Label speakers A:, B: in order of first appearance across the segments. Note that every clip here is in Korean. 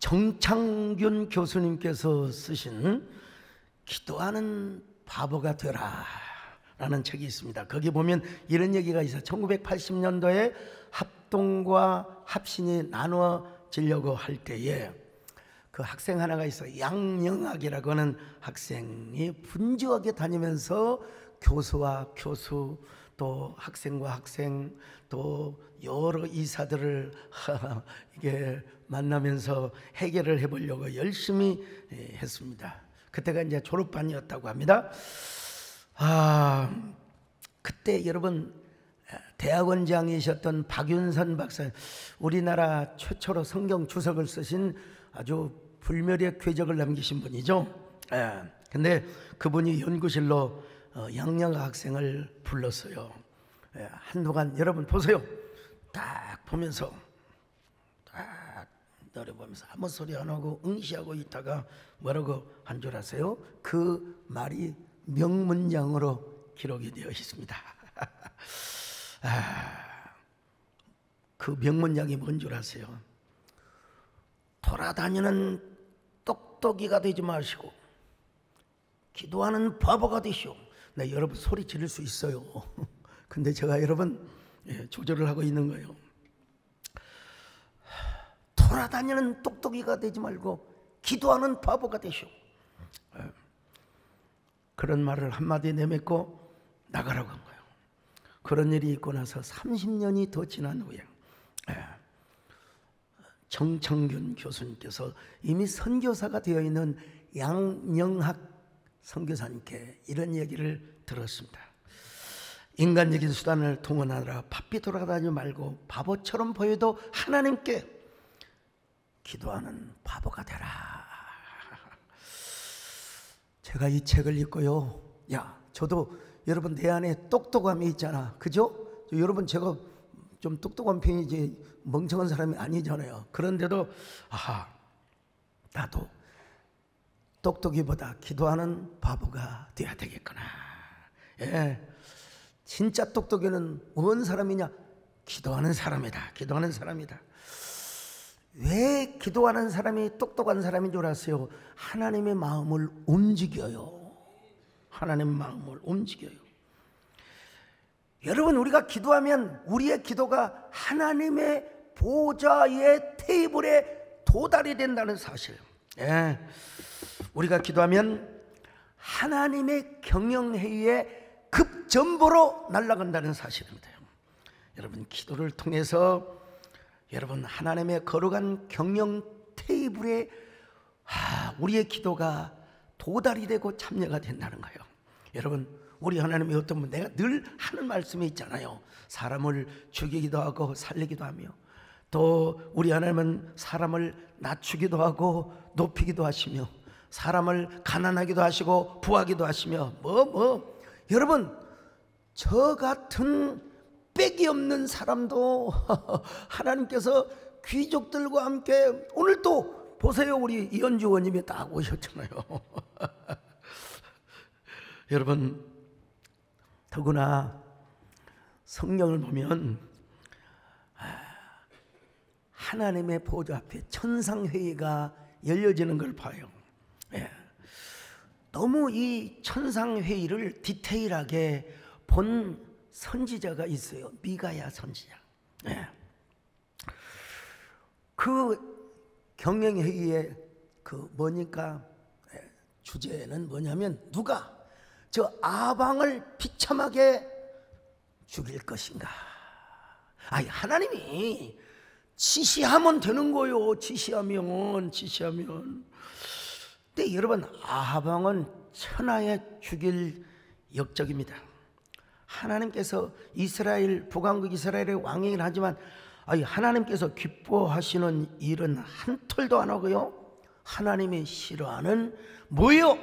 A: 정창균 교수님께서 쓰신 기도하는 바보가 되라 라는 책이 있습니다. 거기 보면 이런 얘기가 있어요. 1980년도에 합동과 합신이 나누어지려고 할 때에 그 학생 하나가 있어요. 양영학이라고 하는 학생이 분주하게 다니면서 교수와 교수, 또 학생과 학생, 또 여러 이사들을 이게 만나면서 해결을 해보려고 열심히 했습니다. 그때가 이제 졸업반이었다고 합니다. 그때 여러분 대학원장이셨던 박윤선 박사, 우리나라 최초로 성경 주석을 쓰신 아주 불멸의 궤적을 남기신 분이죠. 근데 그분이 연구실로 양영학 학생을 불렀어요. 한동안 여러분 보세요. 딱 보면서 딱 노려보면서 아무 소리 안 하고 응시하고 있다가 뭐라고 한 줄 아세요? 그 말이 명문장으로 기록이 되어 있습니다. 그 명문장이 뭔 줄 아세요? 돌아다니는 똑똑이가 되지 마시고 기도하는 바보가 되시오. 네, 여러분 소리 지를 수 있어요. 근데 제가 여러분 조절을 하고 있는 거예요. 돌아다니는 똑똑이가 되지 말고 기도하는 바보가 되시오. 그런 말을 한마디 내뱉고 나가라고 한 거예요. 그런 일이 있고 나서 30년이 더 지난 후에 정창균 교수님께서 이미 선교사가 되어 있는 양영학 선교사님께 이런 얘기를 들었습니다. 인간적인 수단을 동원하느라 바삐 돌아다니지 말고 바보처럼 보여도 하나님께 기도하는 바보가 되라. 제가 이 책을 읽고요, 저도 여러분 내 안에 똑똑함이 있잖아, 그죠? 여러분 제가 좀 똑똑한 편이지 멍청한 사람이 아니잖아요. 그런데도 나도 똑똑이보다 기도하는 바보가 되어야 되겠구나. 진짜 똑똑이는 뭔 사람이냐? 기도하는 사람이다. 기도하는 사람이다. 왜 기도하는 사람이 똑똑한 사람인 줄 아세요? 하나님의 마음을 움직여요. 하나님의 마음을 움직여요. 여러분, 우리가 기도하면 우리의 기도가 하나님의 보좌의 테이블에 도달이 된다는 사실. 우리가 기도하면 하나님의 경영회의에 급전보로 날아간다는 사실입니다. 여러분, 기도를 통해서 여러분 하나님의 거룩한 경영 테이블에 우리의 기도가 도달이 되고 참여가 된다는 거예요. 여러분, 우리 하나님이 어떤 분, 내가 늘 하는 말씀이 있잖아요. 사람을 죽이기도 하고 살리기도 하며, 또 우리 하나님은 사람을 낮추기도 하고 높이기도 하시며, 사람을 가난하기도 하시고 부하기도 하시며, 여러분, 저 같은 빽이 없는 사람도 하나님께서 귀족들과 함께, 오늘 또 보세요, 우리 이현주 의원님이 딱 오셨잖아요. 여러분, 더구나 성경을 보면 하나님의 보좌 앞에 천상회의가 열려지는 걸 봐요. 너무 이 천상회의를 디테일하게 본 선지자가 있어요. 미가야 선지자. 그 경영회의의 뭐니까 주제는 뭐냐면, 누가 저 아방을 비참하게 죽일 것인가. 하나님이 지시하면 되는 거요. 지시하면. 근데 여러분, 아방은 천하에 죽일 역적입니다. 하나님께서 이스라엘, 북왕국 이스라엘의 왕이긴 하지만 하나님께서 기뻐하시는 일은 한 톨도 안 하고요, 하나님이 싫어하는 뭐예요?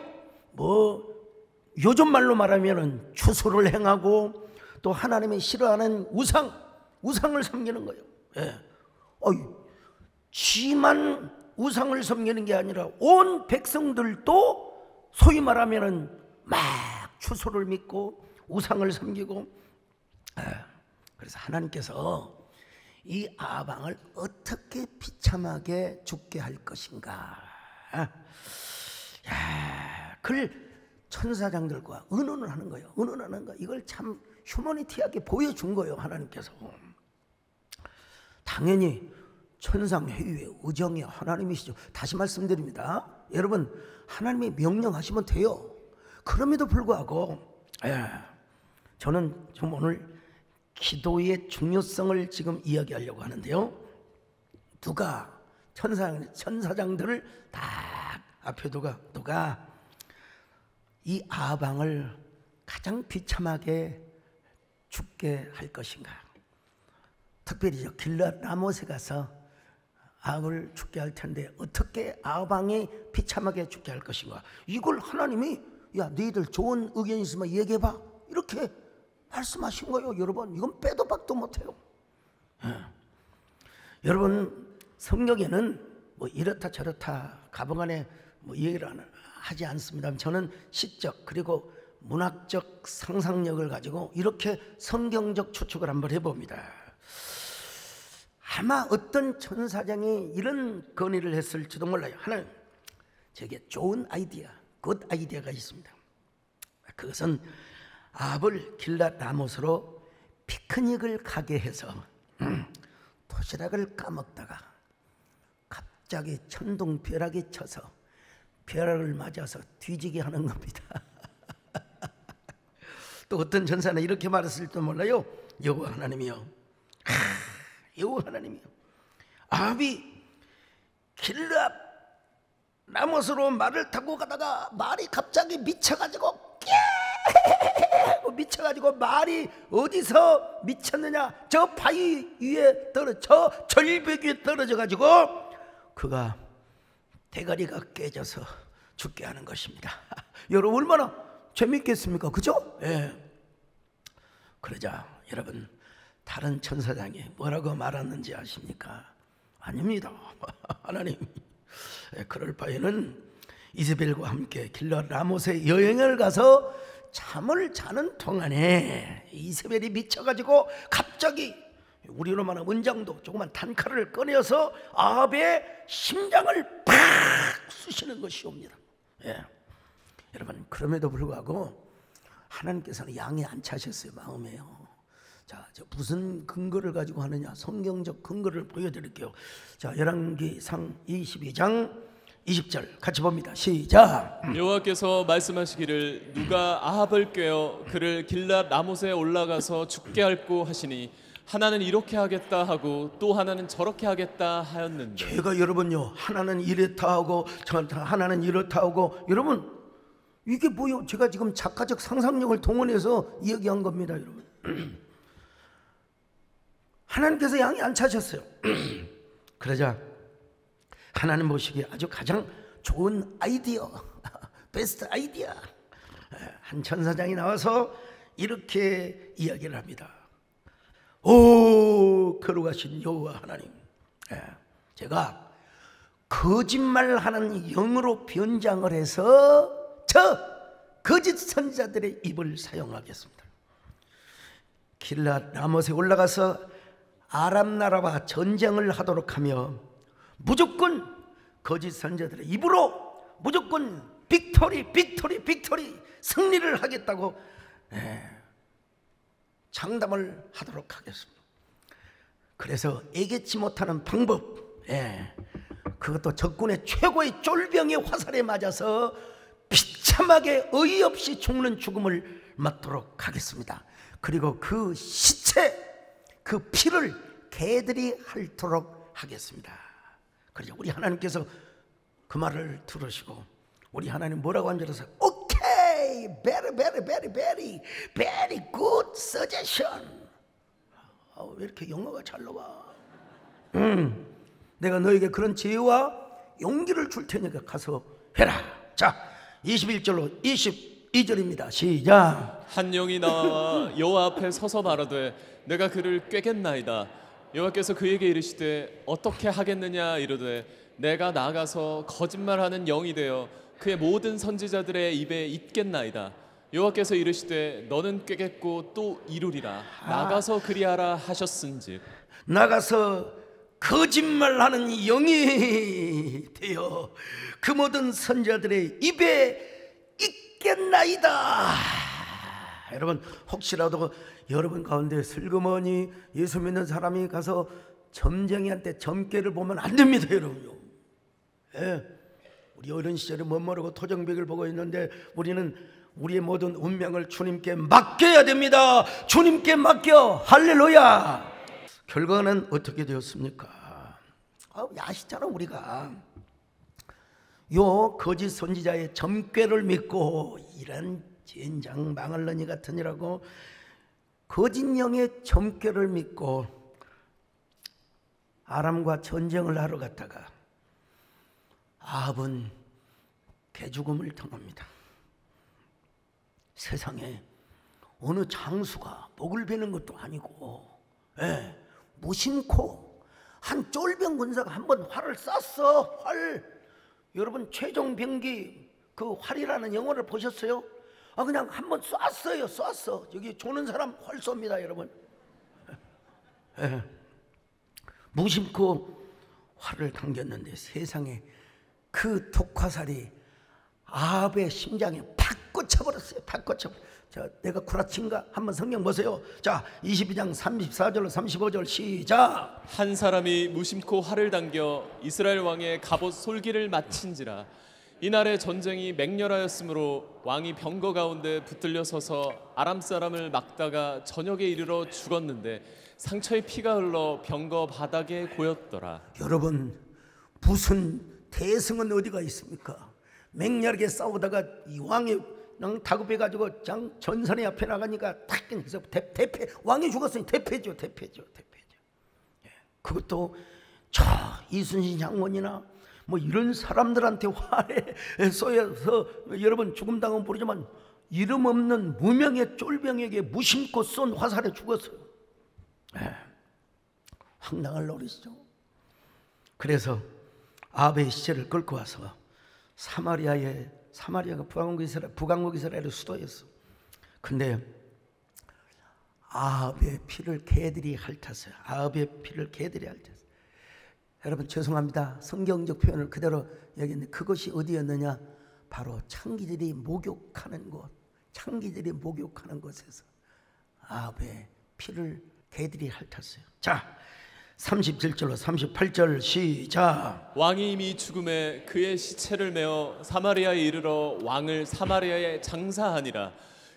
A: 요즘 말로 말하면 추수를 행하고, 또 하나님이 싫어하는 우상을 섬기는 거예요. 지만 우상을 섬기는 게 아니라 온 백성들도 소위 말하면 막 추수를 믿고 우상을 섬기고. 그래서 하나님께서 이 아방을 어떻게 비참하게 죽게 할 것인가. 그걸 천사장들과 의논을 하는 거예요. 의논하는 거. 이걸 참 휴머니티하게 보여준 거예요, 하나님께서. 당연히 천상회의의 의정이 하나님이시죠. 다시 말씀드립니다. 여러분, 하나님이 명령하시면 돼요. 그럼에도 불구하고 저는 좀 오늘 기도의 중요성을 지금 이야기하려고 하는데요. 누가 천사장들을 다 앞에 누가 이 아방을 가장 비참하게 죽게 할 것인가. 특별히 저 길랏 라못에 가서 아합을 죽게 할 텐데 어떻게 아방이 비참하게 죽게 할 것인가. 이걸 하나님이 야 너희들 좋은 의견 있으면 얘기해봐 이렇게 말씀하신 거예요. 여러분, 이건 빼도 박도 못해요. 여러분, 성경에는 뭐 이렇다 저렇다 가방안에 뭐 얘기를 하지 않습니다. 저는 시적 그리고 문학적 상상력을 가지고 이렇게 성경적 추측을 한번 해봅니다. 아마 어떤 천사장이 이런 건의를 했을지도 몰라요. 하나님, 저게 좋은 아이디어, 굿 아이디어가 있습니다. 그것은 아합을 길랏 라못으로 피크닉을 가게 해서 도시락을 까먹다가 갑자기 천둥벼락이 쳐서 벼락을 맞아서 뒤지게 하는 겁니다. 또 어떤 전사는 이렇게 말했을지도 몰라요. 여호와 하나님이요, 여호와 하나님이요, 아합이 길랏 라못으로 말을 타고 가다가 말이 갑자기 미쳐가지고 미쳐가지고 말이 어디서 미쳤느냐, 저 바위 위에 저 절벽 위에 떨어져가지고 그가 대가리가 깨져서 죽게 하는 것입니다. 여러분, 얼마나 재밌겠습니까? 그죠? 예. 그러자 여러분, 다른 천사장이 뭐라고 말하는지 아십니까? 아닙니다. 하나님, 그럴 바에는 이세벨과 함께 길랏 라못에 여행을 가서 잠을 자는 동안에 이세벨이 미쳐가지고 갑자기 우리로 말하면 은장도 조그만 단칼을 꺼내어서 아합의 심장을 팍 쑤시는 것이옵니다. 예. 여러분, 그럼에도 불구하고 하나님께서는 양이 안 차셨어요. 마음에요. 자, 무슨 근거를 가지고 하느냐, 성경적 근거를 보여드릴게요. 자, 열왕기상 22장 20절 같이 봅니다. 시작.
B: 여호와께서 말씀하시기를 누가 아합을 꾀어 그를 길랏 라못에 올라가서 죽게 할고 하시니 하나는 이렇게 하겠다 하고 또 하나는 저렇게 하겠다 하였는데.
A: 제가 여러분요, 하나는 이렇다 하고 하나는 이렇다 하고, 여러분 이게 뭐요? 제가 지금 작가적 상상력을 동원해서 이야기한 겁니다. 여러분, 하나님께서 양이 안 차셨어요. 그러자 하나님 보시기에 아주 가장 좋은 아이디어, 베스트 아이디어, 한 천사장이 나와서 이렇게 이야기를 합니다. 오, 거룩하신 여호와 하나님, 제가 거짓말하는 영으로 변장을 해서 저 거짓 선지자들의 입을 사용하겠습니다. 길랏 라못에 올라가서 아람 나라와 전쟁을 하도록 하며 무조건 거짓 선지자들의 입으로 무조건 빅토리 승리를 하겠다고 장담을 하도록 하겠습니다. 그래서 예기치 못하는 방법, 그것도 적군의 최고의 쫄병의 화살에 맞아서 비참하게 어이없이 죽는 죽음을 맞도록 하겠습니다. 그리고 그 시체, 그 피를 개들이 핥도록 하겠습니다. 그래서 우리 하나님께서 그 말을 들으시고 우리 하나님 뭐라고 한 줄 아세요? 오케이, very good suggestion. 왜 이렇게 영어가 잘 나와? 내가 너에게 그런 지혜와 용기를 줄 테니까 가서 해라. 자, 21절로 22절입니다. 시작.
B: 한 영이 나와 여호와 앞에 서서 말하되 내가 그를 꾀겠나이다. 여호와께서 그에게 이르시되 어떻게 하겠느냐 이르되 내가 나가서 거짓말하는 영이 되어 그의 모든 선지자들의 입에 있겠나이다. 여호와께서 이르시되 너는 꾀겠고 또 이루리라. 나가서 그리하라 하셨은즉.
A: 나가서 거짓말하는 영이 되어 그 모든 선지자들의 입에 있겠나이다. 여러분, 혹시라도 여러분 가운데 슬그머니 예수 믿는 사람이 가서 점쟁이한테 점괘를 보면 안 됩니다, 여러분요. 예. 우리 어린 시절에 못 모르고 토정벽을 보고 있는데 우리는 우리의 모든 운명을 주님께 맡겨야 됩니다. 주님께 맡겨. 할렐루야. 결과는 어떻게 되었습니까? 아시잖아. 우리가 요 거짓 선지자의 점괘를 믿고 이런 젠장 망할러니 같으니라고 거짓 영의 점괘를 믿고 아람과 전쟁을 하러 갔다가 아합은 개죽음을 당합니다. 세상에 어느 장수가 목을 베는 것도 아니고, 무심코 한 쫄병 군사가 한번 활을 쐈어. 활. 여러분, 최종병기 그 활이라는 영화를 보셨어요? 그냥 한번 쐈어요. 쐈어. 여기 조는 사람 활 쏩니다, 여러분. 무심코 활을 당겼는데 세상에 그 독화살이 아합의 심장에 팍 꽂혀버렸어요. 팍 꽂혀버렸어요. 자, 내가 구라친가? 한번 성경 보세요. 자, 22장 34절 35절 시작.
B: 한 사람이 무심코 활을 당겨 이스라엘 왕의 갑옷 솔기를 마친지라. 이날의 전쟁이 맹렬하였으므로 왕이 병거 가운데 붙들려 서서 아람 사람을 막다가 저녁에 이르러 죽었는데 상처에 피가 흘러 병거 바닥에 고였더라.
A: 여러분, 무슨 대승은 어디가 있습니까? 맹렬하게 싸우다가 이 왕이 다급해가지고 전선의 앞에 나가니까 탁 해서 대패. 왕이 죽었으니 대패죠. 그것도 저 이순신 장군이나 뭐 이런 사람들한테 활에 쏘여서 여러분 죽음 당은 모르지만 이름 없는 무명의 쫄병에게 무심코 쏜 화살에 죽었어요. 황당할 노릇이죠. 그래서 아합의 시체를 끌고 와서 사마리아가 북왕국 이스라엘의 수도였어. 근데 아합의 피를 개들이 핥았어요. 아합의 피를 개들이 핥았어요. 여러분, 죄송합니다. 성경적 표현을 그대로 얘기했는데 그것이 어디였느냐? 바로 창기들이 목욕하는 곳, 창기들이 목욕하는 곳에서 아합의 피를 개들이 핥았어요. 자, 37절로 38절 시작.
B: 왕이 이미 죽음에 그의 시체를 메어 사마리아에 이르러 왕을 사마리아에 장사하니라.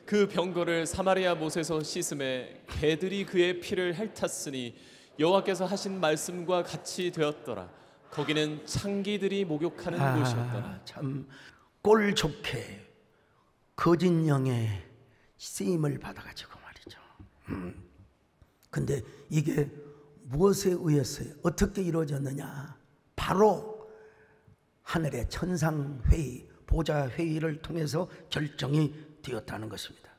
B: 그 병거를 사마리아 못에서 씻음에 개들이 그의 피를 핥았으니 여호와께서 하신 말씀과 같이 되었더라. 거기는 창기들이 목욕하는 곳이었더라.
A: 참 꼴 좋게 거짓 영의 쓰임을 받아가지고 말이죠. 근데 이게 무엇에 의했어요? 어떻게 이루어졌느냐? 바로 하늘의 천상회의, 보좌회의를 통해서 결정이 되었다는 것입니다.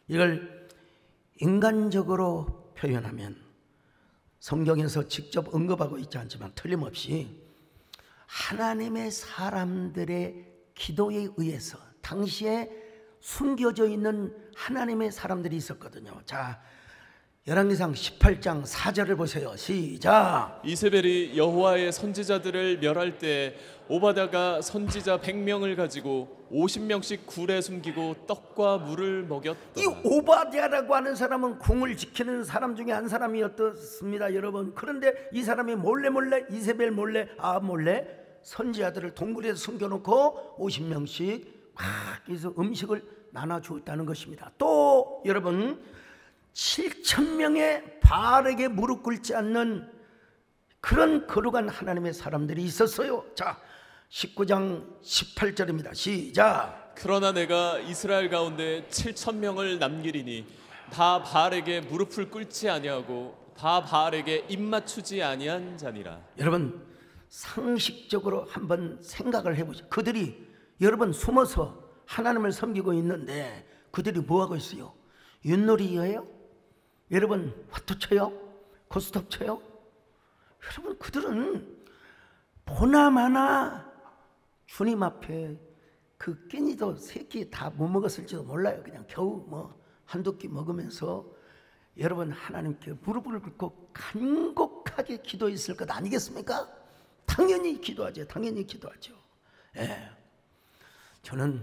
A: 이걸 인간적으로 표현하면 성경에서 직접 언급하고 있지 않지만 틀림없이 하나님의 사람들의 기도에 의해서 당시에 숨겨져 있는 하나님의 사람들이 있었거든요. 자, 열왕기상 18장 4절을 보세요. 시작.
B: 이세벨이 여호와의 선지자들을 멸할 때 오바댜가 선지자 100명을 가지고 50명씩 굴에 숨기고 떡과 물을 먹였더라.
A: 이 오바댜라고 하는 사람은 궁을 지키는 사람 중에 한 사람이었습니다, 여러분. 그런데 이 사람이 몰래 이세벨 몰래 아합 몰래 선지자들을 동굴에서 숨겨놓고 50명씩 막 해서 음식을 나눠주었다는 것입니다. 또 여러분, 7,000명의 바알에게 무릎 꿇지 않는 그런 거룩한 하나님의 사람들이 있었어요. 자, 19장 18절입니다. 시작.
B: 그러나 내가 이스라엘 가운데 7,000명을 남기리니 다 바알에게 무릎을 꿇지 아니하고 다 바알에게 입맞추지 아니한 자니라.
A: 여러분, 상식적으로 한번 생각을 해보죠. 그들이 여러분 숨어서 하나님을 섬기고 있는데 그들이 뭐하고 있어요? 윷놀이예요? 여러분 화투 쳐요? 고스톱 쳐요? 여러분, 그들은 보나마나 주님 앞에 그 끼니도 세 끼 다 못 먹었을지도 몰라요. 그냥 겨우 뭐 한두 끼 먹으면서 여러분 하나님께 무릎을 꿇고 간곡하게 기도했을 것 아니겠습니까? 당연히 기도하죠. 당연히 기도하죠. 예. 저는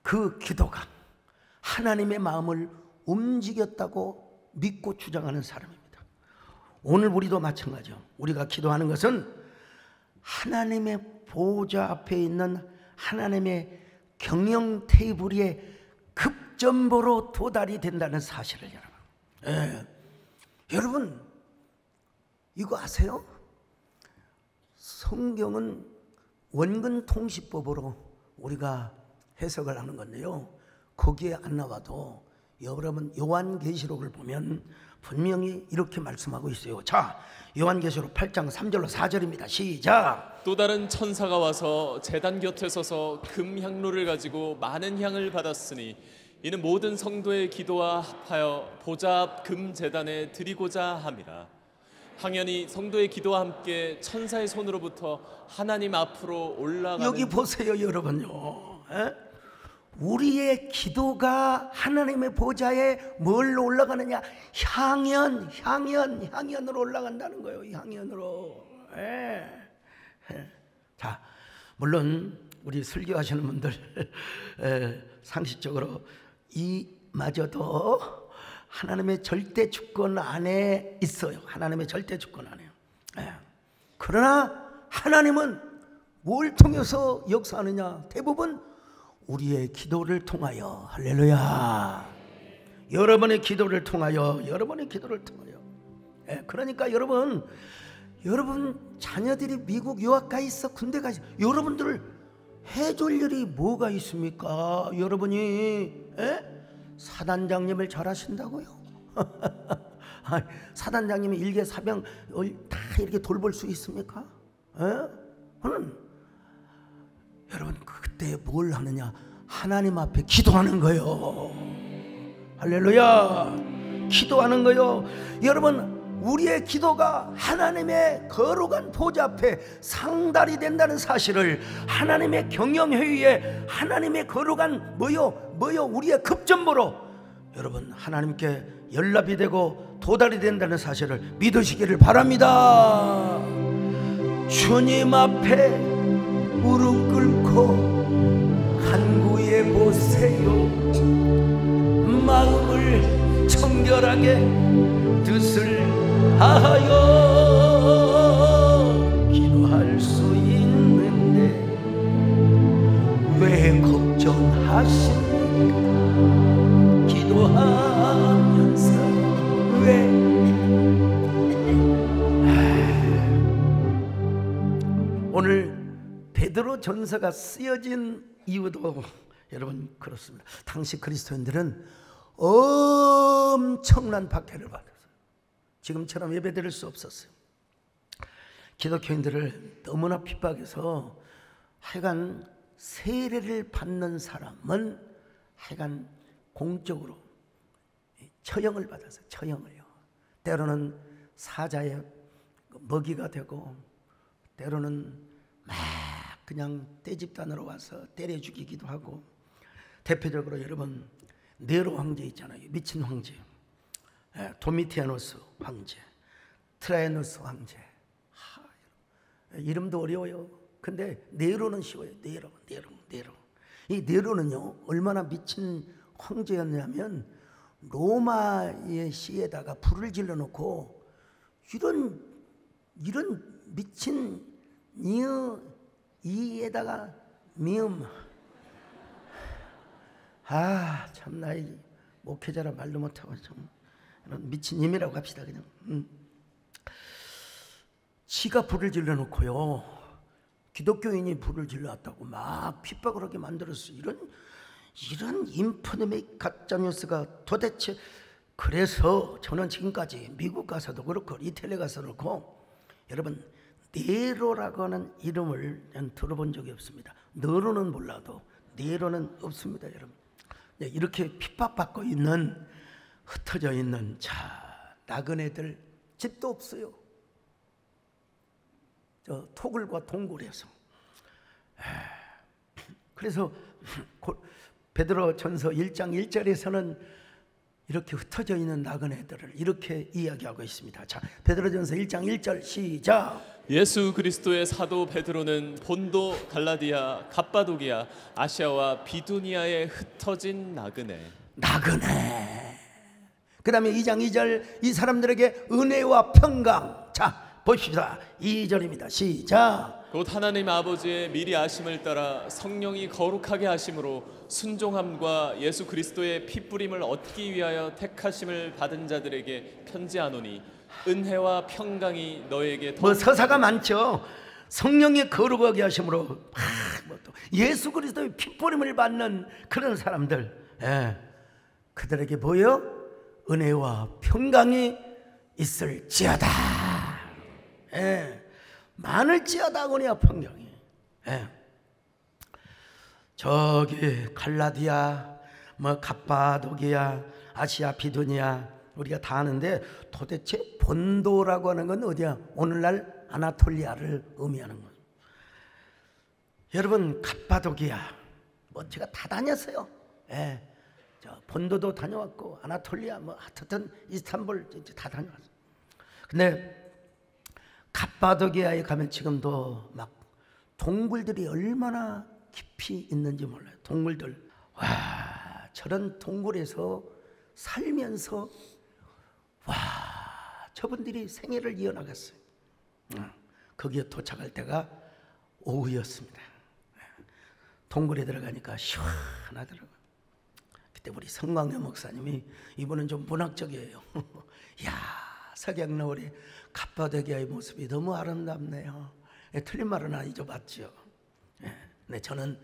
A: 그 기도가 하나님의 마음을 움직였다고 믿고 주장하는 사람입니다. 오늘 우리도 마찬가지요. 우리가 기도하는 것은 하나님의 보좌 앞에 있는 하나님의 경영 테이블에 급전보로 도달이 된다는 사실을 여러분. 예. 여러분 이거 아세요? 성경은 원근 통시법으로 우리가 해석을 하는 건데요. 거기에 안 나와도 여러분 요한계시록을 보면 분명히 이렇게 말씀하고 있어요. 자, 요한계시록 8장 3절로 4절입니다. 시작.
B: 또 다른 천사가 와서 제단 곁에 서서 금 향로를 가지고 많은 향을 받았으니 이는 모든 성도의 기도와 합하여 보좌 앞 금 제단에 드리고자 함이라. 향연이 성도의 기도와 함께 천사의 손으로부터 하나님 앞으로 올라가는.
A: 여기 보세요 여러분요. 에? 우리의 기도가 하나님의 보좌에 뭘로 올라가느냐? 향연으로 올라간다는 거예요. 향연으로. 예. 자, 물론 우리 설교하시는 분들 상식적으로 이마저도 하나님의 절대 주권 안에 있어요. 하나님의 절대 주권 안에요. 예. 그러나 하나님은 뭘 통해서 역사하느냐? 대부분 우리의 기도를 통하여. 할렐루야. 여러분의 기도를 통하여. 예, 그러니까 여러분 자녀들이 미국 유학 가 있어, 군대 가 있어. 여러분들 해줄 일이 뭐가 있습니까? 여러분이 사단장님을 잘 하신다고요? 사단장님이 일개 사병 다 이렇게 돌볼 수 있습니까? 여러분 그때 뭘 하느냐? 하나님 앞에 기도하는 거요. 할렐루야. 기도하는 거요. 여러분 우리의 기도가 하나님의 거룩한 보좌 앞에 상달이 된다는 사실을 하나님의 경영회의에 하나님의 거룩한 우리의 급전보로 여러분 하나님께 연락이 되고 도달이 된다는 사실을 믿으시기를 바랍니다. 주님 앞에 무릎 꿇고 간구해 보세요. 마음을 청결하게 뜻을 다하여 기도할 수 있는데 왜 걱정하십니까? 기도하면서 왜 오늘 베드로 전서가 쓰여진 이유도 여러분 그렇습니다. 당시 그리스도인들은 엄청난 박해를 받았어요. 지금처럼 예배드릴 수 없었어요. 기독교인들을 너무나 핍박해서 하여간 세례를 받는 사람은 하여간 공적으로 처형을 받았어요. 처형을요. 때로는 사자의 먹이가 되고 때로는 막 그냥 떼집단으로 와서 때려 죽이기도 하고. 대표적으로 여러분 네로 황제 있잖아요. 미친 황제. 도미티아노스 황제, 트라이아누스 황제. 이름도 어려워요. 근데 네로는 쉬워요. 네로. 이 네로는요 얼마나 미친 황제였냐면 로마의 시에다가 불을 질러놓고 이런 미친 이에다가 미음. 참나 이 목회자라 말도 못하고 좀 미친 님이라고 합시다. 그냥 지가 불을 질러놓고요 기독교인이 불을 질러왔다고 막 핍박을 하게 만들었어. 이런 인포데믹 가짜뉴스가 도대체. 그래서 저는 지금까지 미국 가서도 그렇고 이태리 가서도 그렇고 여러분 네로라고 하는 이름을 난 들어본 적이 없습니다. 너로는 몰라도 네로는 없습니다. 여러분 이렇게 핍박받고 있는 흩어져 있는 나그네들 집도 없어요. 저 토굴과 동굴에서. 그래서 베드로 전서 1장 1절에서는 이렇게 흩어져 있는 나그네들을 이렇게 이야기하고 있습니다. 자, 베드로전서 1장 1절 시작.
B: 예수 그리스도의 사도 베드로는 본도, 갈라디아, 갑바도기아, 아시아와 비두니아에 흩어진 나그네.
A: 그 다음에 2장 2절 이 사람들에게 은혜와 평강. 자, 보십시다. 2절입니다. 시작.
B: 곧 하나님 아버지의 미리 아심을 따라 성령이 거룩하게 하심으로 순종함과 예수 그리스도의 피뿌림을 얻기 위하여 택하심을 받은 자들에게 편지하노니 은혜와 평강이 너에게
A: 뭐 서사가 많죠. 성령이 거룩하게 하심으로 또 예수 그리스도의 핏부림을 받는 그런 사람들, 그들에게 보여 은혜와 평강이 있을지어다. 많을지어다 은혜와 평강이. 저기 갈라디아, 뭐 갑바도기아, 아시아, 비두니아 우리가 다 아는데 도대체 본도라고 하는 건 어디야? 오늘날 아나톨리아를 의미하는 거예요. 여러분 갑바도기아 뭐 제가 다 다녔어요. 저 본도도 다녀왔고 아나톨리아 뭐 하여튼 이스탄불 다 다녀왔어요. 근데 갑바도기아에 가면 지금도 막 동굴들이 얼마나 깊이 있는지 몰라요. 동굴들. 와, 저런 동굴에서 살면서 와, 저분들이 생애를 이어나갔어요. 거기에 도착할 때가 오후였습니다. 동굴에 들어가니까 시원하더라고요. 그때 우리 성광현 목사님이, 이분은 좀 문학적이에요. 야, 석양노을의 갑바도기아의 모습이 너무 아름답네요. 틀린 말은 아니죠, 맞죠? 네, 저는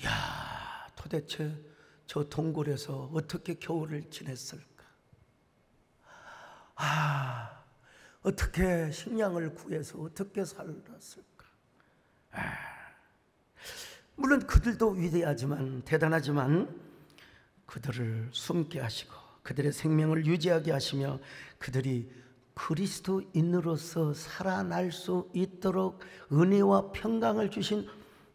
A: 야, 도대체 저 동굴에서 어떻게 겨울을 지냈을까? 어떻게 식량을 구해서 어떻게 살았을까? 물론 그들도 위대하지만 대단하지만 그들을 숨게 하시고 그들의 생명을 유지하게 하시며 그들이 그리스도인으로서 살아날 수 있도록 은혜와 평강을 주신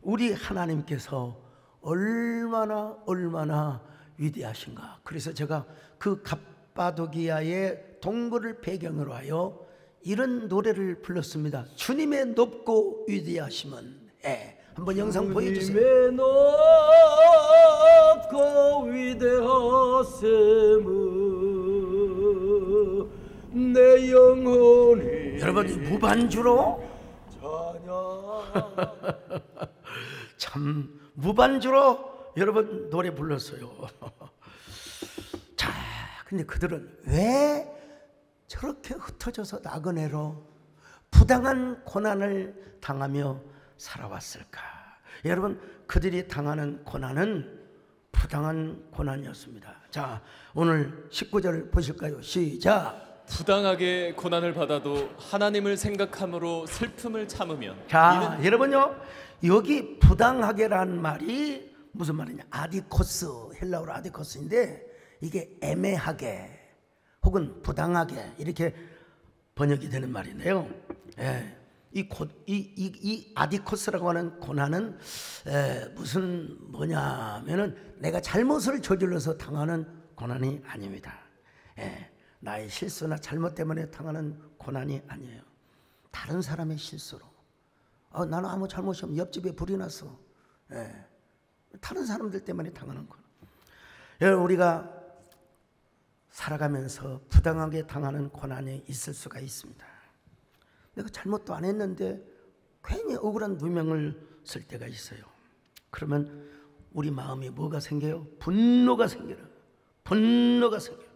A: 우리 하나님께서 얼마나 위대하신가. 그래서 제가 그 갑바도기아의 동굴을 배경으로 하여 이런 노래를 불렀습니다. 주님의 높고 위대하심은. 한번 영상 보여주세요.
C: 주님의 높고 위대하심은 내 영혼이
A: 여러분 이 무반주로 참 무반주로 여러분 노래 불렀어요. 자, 근데 그들은 왜 저렇게 흩어져서 나그네로 부당한 고난을 당하며 살아왔을까? 여러분 그들이 당하는 고난은 부당한 고난이었습니다. 자, 오늘 19절 보실까요? 시작.
B: 부당하게 고난을 받아도 하나님을 생각함으로 슬픔을 참으면.
A: 자, 여러분요, 여기 부당하게란 말이 무슨 말이냐? 아디코스, 헬라어로 아디코스인데 이게 애매하게 혹은 부당하게 이렇게 번역이 되는 말인데요. 이 아디코스라고 하는 고난은 무슨 뭐냐면은 내가 잘못을 저질러서 당하는 고난이 아닙니다. 나의 실수나 잘못 때문에 당하는 고난이 아니에요. 다른 사람의 실수로. 나는 아무 잘못이 없는, 옆집에 불이 났어. 다른 사람들 때문에 당하는 고난. 여러분 우리가 살아가면서 부당하게 당하는 고난이 있을 수가 있습니다. 내가 잘못도 안 했는데 괜히 억울한 누명을 쓸 때가 있어요. 그러면 우리 마음에 뭐가 생겨요? 분노가 생겨요. 분노가 생겨요.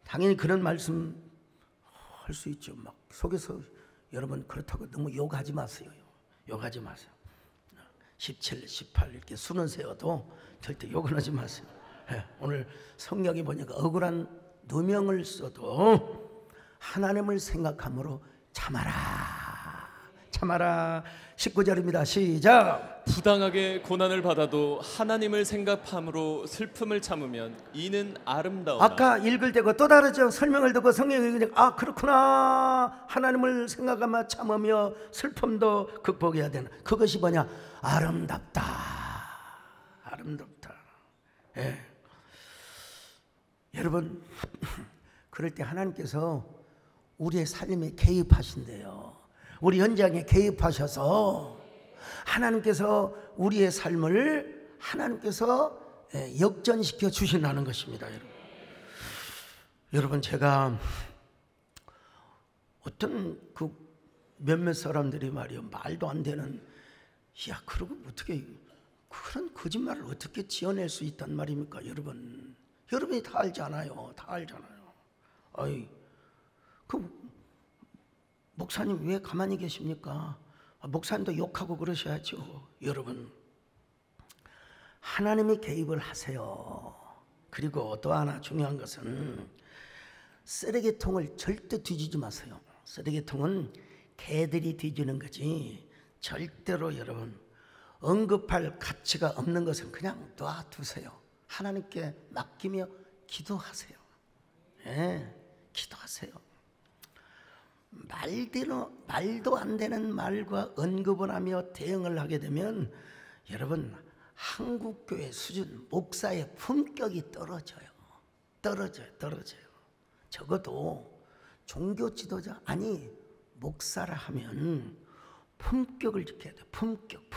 A: 당연히 그런 말씀 할 수 있죠. 막 속에서 여러분 그렇다고 너무 욕하지 마세요. 욕하지 마세요. 17, 18 이렇게 수는 세워도 절대 욕은 하지 마세요. 오늘 성경에 보니까 억울한 누명을 써도 하나님을 생각함으로 참아라. 19절입니다. 시작.
B: 부당하게 고난을 받아도 하나님을 생각함으로 슬픔을 참으면 이는 아름다우나.
A: 아까 읽을 때가 또 다르죠. 설명을 듣고 성경을 읽으니까 그렇구나. 하나님을 생각하며 참으며 슬픔도 극복해야 되는 그것이 뭐냐? 아름답다. 여러분 그럴 때 하나님께서 우리의 삶에 개입하신대요. 우리 현장에 개입하셔서 하나님께서 우리의 삶을 하나님께서 역전시켜 주신다는 것입니다. 여러분 제가 어떤 그 몇몇 사람들이 말이요 말도 안 되는 야 그러고 어떻게 그런 거짓말을 어떻게 지어낼 수 있단 말입니까? 여러분이 다 알잖아요. 다 알잖아요. 아이 그 목사님 왜 가만히 계십니까? 목사님도 욕하고 그러셔야죠. 여러분 하나님이 개입을 하세요. 그리고 또 하나 중요한 것은 쓰레기통을 절대 뒤지지 마세요. 쓰레기통은 개들이 뒤지는 거지 절대로 여러분 언급할 가치가 없는 것은 그냥 놔두세요. 하나님께 맡기며 기도하세요. 기도하세요. 말도 안 되는 말과 언급을 하며 대응을 하게 되면 여러분 한국교회 수준 목사의 품격이 떨어져요. 적어도 종교 지도자 아니 목사라 하면 품격을 지켜야 돼요. 품격.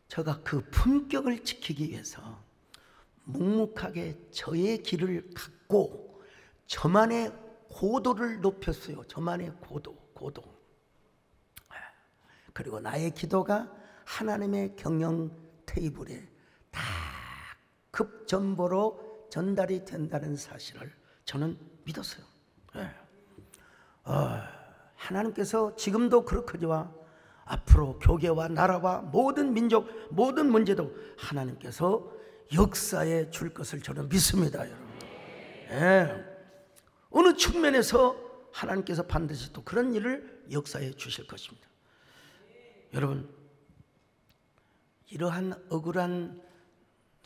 A: 제가 그 품격을 지키기 위해서 묵묵하게 저의 길을 갖고 저만의 고도를 높였어요. 저만의 고도. 그리고 나의 기도가 하나님의 경영 테이블에 다 급전보로 전달이 된다는 사실을 저는 믿었어요. 하나님께서 지금도 그렇거니와 앞으로 교계와 나라와 모든 민족 모든 문제도 하나님께서 역사해 줄 것을 저는 믿습니다. 여러분 어느 측면에서 하나님께서 반드시 또 그런 일을 역사해 주실 것입니다. 여러분 이러한 억울한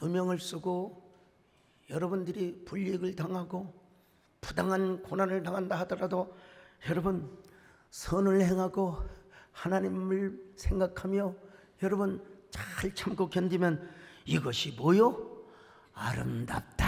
A: 누명을 쓰고 여러분들이 불이익을 당하고 부당한 고난을 당한다 하더라도 여러분 선을 행하고 하나님을 생각하며 여러분 잘 참고 견디면 이것이 뭐요? 아름답다.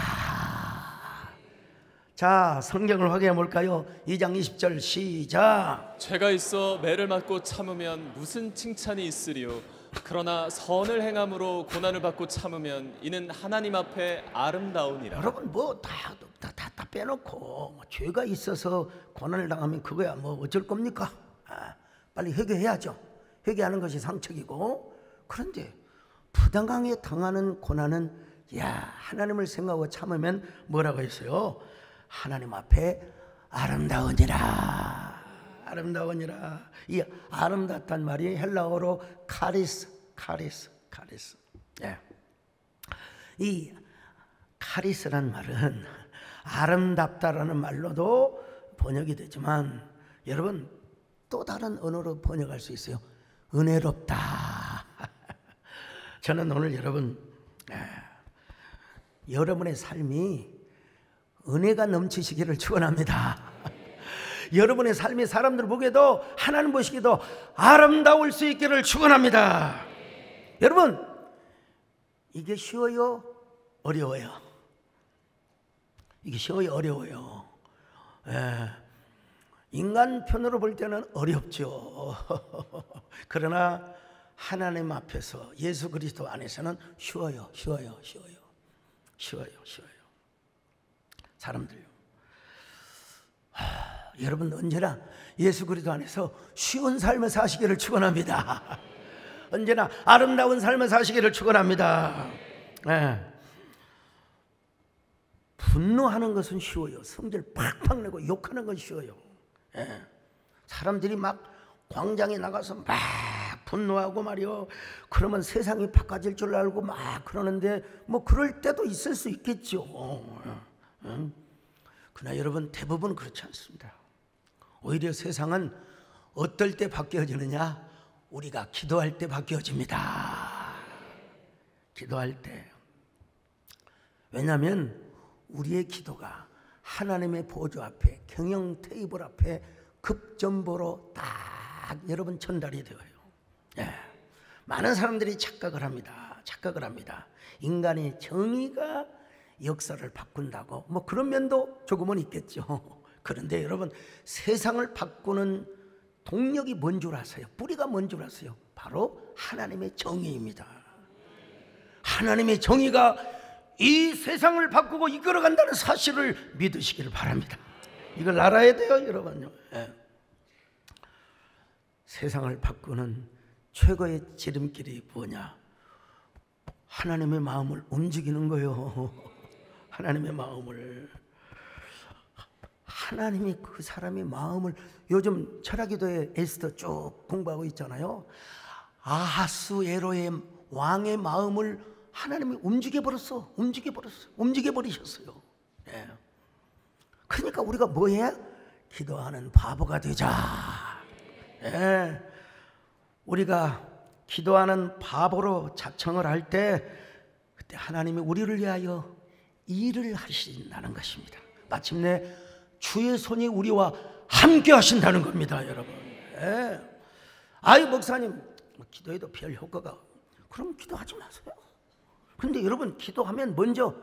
A: 자 성경을 확인해 볼까요? 2장 20절 시작.
B: 죄가 있어 매를 맞고 참으면 무슨 칭찬이 있으리요? 그러나 선을 행함으로 고난을 받고 참으면 이는 하나님 앞에 아름다우니라.
A: 여러분 뭐 다 빼놓고 뭐 죄가 있어서 고난을 당하면 그거야 뭐 어쩔 겁니까? 빨리 회개해야죠. 회개하는 것이 상책이고 그런데 부당하게 당하는 고난은 야 하나님을 생각하고 참으면 뭐라고 했어요? 하나님 앞에 아름다우니라. 이 아름답단 말이 헬라어로 카리스. 이 카리스란 말은 아름답다라는 말로도 번역이 되지만 여러분 또 다른 언어로 번역할 수 있어요. 은혜롭다. 저는 오늘 여러분의 삶이 은혜가 넘치시기를 축원합니다. 여러분의 삶이 사람들 보기에도 하나님 보시기에도 아름다울 수 있기를 축원합니다. 여러분 이게 쉬워요? 어려워요? 이게 쉬워요? 어려워요? 인간 편으로 볼 때는 어렵죠. 그러나 하나님 앞에서 예수 그리스도 안에서는 쉬워요. 사람들요. 여러분 언제나 예수 그리스도 안에서 쉬운 삶을 사시기를 축원합니다. 언제나 아름다운 삶을 사시기를 축원합니다. 분노하는 것은 쉬워요. 성질 팍팍 내고 욕하는 건 쉬워요. 사람들이 막 광장에 나가서 막 분노하고 말이요. 그러면 세상이 바꿔질 줄 알고 막 그러는데 뭐 그럴 때도 있을 수 있겠죠. 그러나 여러분 대부분 그렇지 않습니다. 오히려 세상은 어떨 때 바뀌어지느냐? 우리가 기도할 때 바뀌어집니다. 기도할 때. 왜냐하면 우리의 기도가 하나님의 보좌 앞에 경영 테이블 앞에 급전보로 딱 여러분 전달이 되어요. 많은 사람들이 착각을 합니다. 인간의 정의가 역사를 바꾼다고 뭐 그런 면도 조금은 있겠죠. 그런데 여러분, 세상을 바꾸는 동력이 뭔 줄 아세요? 뿌리가 뭔 줄 아세요? 바로 하나님의 정의입니다. 하나님의 정의가 이 세상을 바꾸고 이끌어간다는 사실을 믿으시기를 바랍니다. 이걸 알아야 돼요, 여러분요. 예. 세상을 바꾸는 최고의 지름길이 뭐냐? 하나님의 마음을 움직이는 거예요. 하나님의 마음을. 하나님이 그 사람의 마음을, 요즘 철학기도에 에스더 쭉 공부하고 있잖아요. 아하스에로의 왕의 마음을 하나님이 움직여버리셨어요. 예. 그러니까 우리가 뭐해? 기도하는 바보가 되자. 예. 우리가 기도하는 바보로 자청을 할 때, 그때 하나님이 우리를 위하여 일을 하신다는 것입니다. 마침내 주의 손이 우리와 함께 하신다는 겁니다, 여러분. 예. 아이, 목사님, 기도해도 별 효과가, 그럼 기도하지 마세요. 그런데 여러분, 기도하면 먼저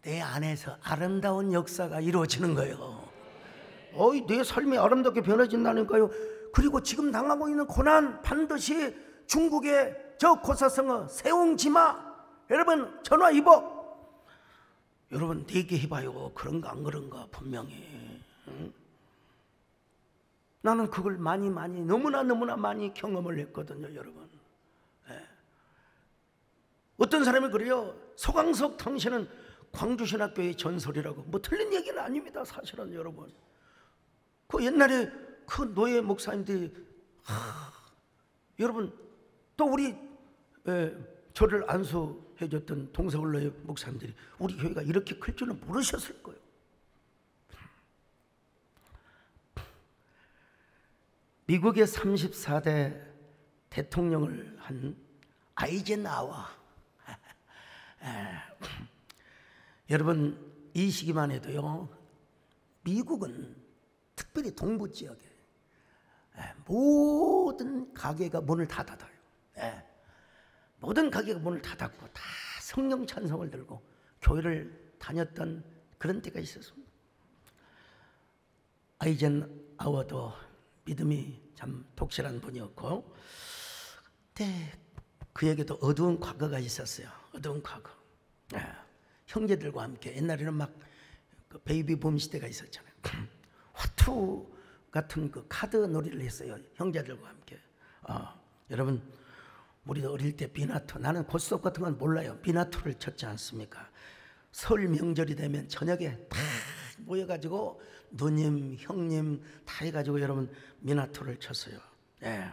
A: 내 안에서 아름다운 역사가 이루어지는 거예요. 내 삶이 아름답게 변해진다니까요. 그리고 지금 당하고 있는 고난, 반드시 중국의 저 고사성어 세웅지마, 여러분 전화 입어. 여러분 얘기해봐요. 그런가 안 그런가. 분명히 나는 그걸 너무나 많이 경험을 했거든요, 여러분. 예. 어떤 사람이 그래요. 서광석 당신은 광주신학교의 전설이라고. 뭐 틀린 얘기는 아닙니다, 사실은. 여러분, 그 옛날에 그 노예 목사님들이 여러분, 또 우리 저를 안수해줬던 동서울로의 목사님들이 우리 교회가 이렇게 클 줄은 모르셨을 거예요. 미국의 34대 대통령을 한 아이젠하워. 여러분, 이 시기만 해도요, 미국은 특별히 동부 지역에 모든 가게가 문을 다 닫아요. 모든 가게가 문을 다 닫고 다 성령 찬송을 들고 교회를 다녔던 그런 때가 있었습니다. 아이젠하워도 믿음이 참 독실한 분이었고, 그때 그에게도 어두운 과거가 있었어요. 어두운 과거. 형제들과 함께, 옛날에는 막 그 베이비 붐 시대가 있었잖아요. 화투 같은 그 카드 놀이를 했어요, 형제들과 함께. 여러분, 우리도 어릴 때 비나투, 나는 고스톱 같은 건 몰라요. 비나투를 쳤지 않습니까? 설 명절이 되면 저녁에 다 모여가지고 누님, 형님 다 해가지고 여러분 미나투를 쳤어요. 예.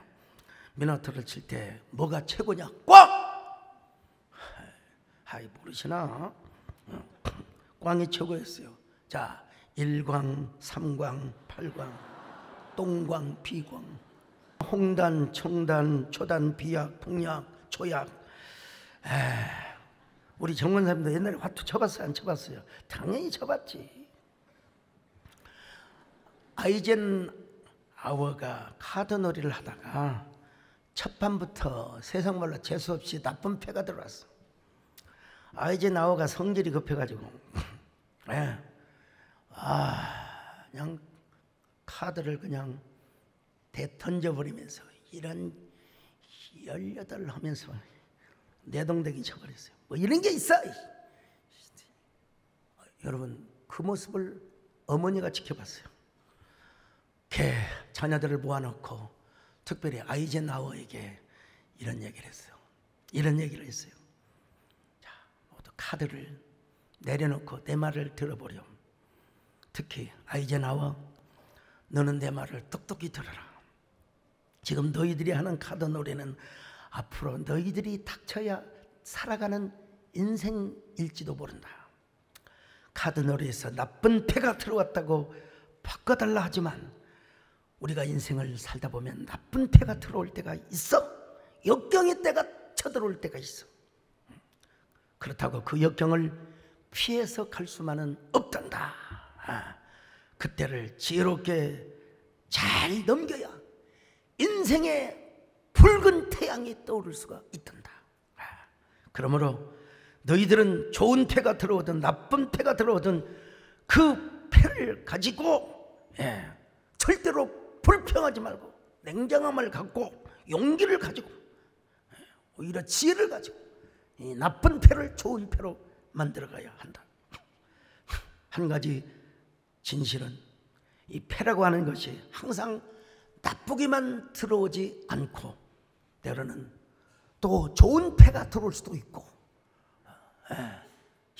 A: 미나투를 칠 때 뭐가 최고냐? 꽝! 아이, 모르시나? 꽝이 최고였어요. 자, 1광, 3광, 8광, 똥광, 비광, 홍단, 청단, 초단, 비약, 풍약, 초약. 우리 정원사님도 옛날에 화투 쳐봤어요, 안 쳐봤어요? 당연히 쳐봤지. 아이젠하워가 카드놀이를 하다가 첫 판부터 세상 말로 재수없이 나쁜 패가 들어왔어. 아이젠하워가 성질이 급해가지고 그냥 카드를 그냥 대 던져버리면서 이런 18 하면서 내동댕이 쳐버렸어요. 뭐 이런 게 있어. 여러분, 그 모습을 어머니가 지켜봤어요. 걔 자녀들을 모아놓고 특별히 아이젠하워에게 이런 얘기를 했어요. 자, 모두 카드를 내려놓고 내 말을 들어보렴. 특히 아이젠하워, 너는 내 말을 똑똑히 들어라. 지금 너희들이 하는 카드 놀이는 앞으로 너희들이 닥쳐야 살아가는 인생일지도 모른다. 카드 놀이에서 나쁜 패가 들어왔다고 바꿔달라 하지만 우리가 인생을 살다 보면 나쁜 패가 들어올 때가 있어. 역경의 때가 쳐들어올 때가 있어. 그렇다고 그 역경을 피해서 갈 수만은 없단다. 그때를 지혜롭게 잘 넘겨야 인생의 붉은 태양이 떠오를 수가 있단다. 그러므로 너희들은 좋은 패가 들어오든 나쁜 패가 들어오든 그 패를 가지고 절대로 불평하지 말고 냉정함을 갖고 용기를 가지고 오히려 지혜를 가지고 이 나쁜 패를 좋은 패로 만들어가야 한다. 한 가지 진실은 이 패라고 하는 것이 항상 나쁘게만 들어오지 않고 때로는 또 좋은 패가 들어올 수도 있고,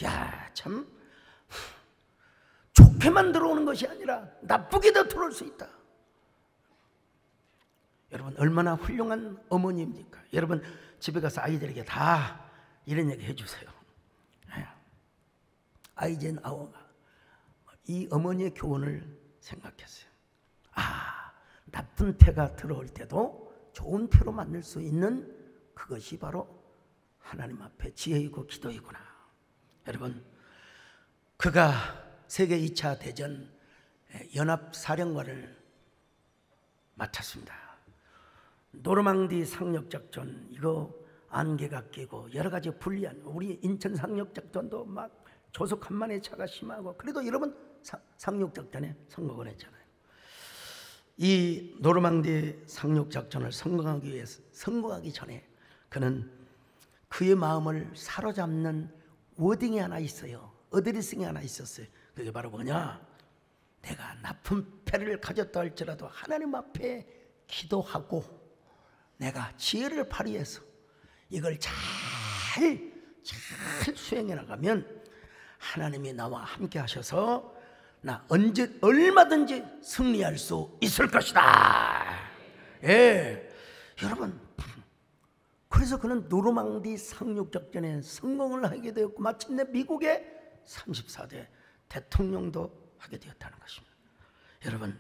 A: 야, 참 좋게만 들어오는 것이 아니라 나쁘게도 들어올 수 있다. 여러분 얼마나 훌륭한 어머니입니까? 여러분 집에 가서 아이들에게 다 이런 얘기 해주세요. 아이젠아워가 이 어머니의 교훈을 생각했어요. 아, 나쁜 패가 들어올 때도 좋은 패로 만들 수 있는 그것이 바로 하나님 앞에 지혜이고 기도이구나. 여러분, 그가 세계 2차 대전 연합사령관을 맡았습니다. 노르망디 상륙작전, 이거 안개가 끼고 여러 가지 불리한, 우리 인천 상륙작전도 막 조속 한만의 차가 심하고, 그래도 여러분 상륙작전에 성공을 했잖아요. 이 노르망디 상륙작전을 성공하기 전에 그는 그의 마음을 사로잡는 워딩이 하나 있어요. 어드레싱이 하나 있었어요. 그게 바로 뭐냐? 내가 나쁜 패를 가졌다 할지라도 하나님 앞에 기도하고 내가 지혜를 발휘해서 이걸 잘 수행해 나가면 하나님이 나와 함께 하셔서 나 언제 얼마든지 승리할 수 있을 것이다. 여러분, 그래서 그는 노르망디 상륙작전에 성공을 하게 되었고 마침내 미국의 34대 대통령도 하게 되었다는 것입니다. 여러분,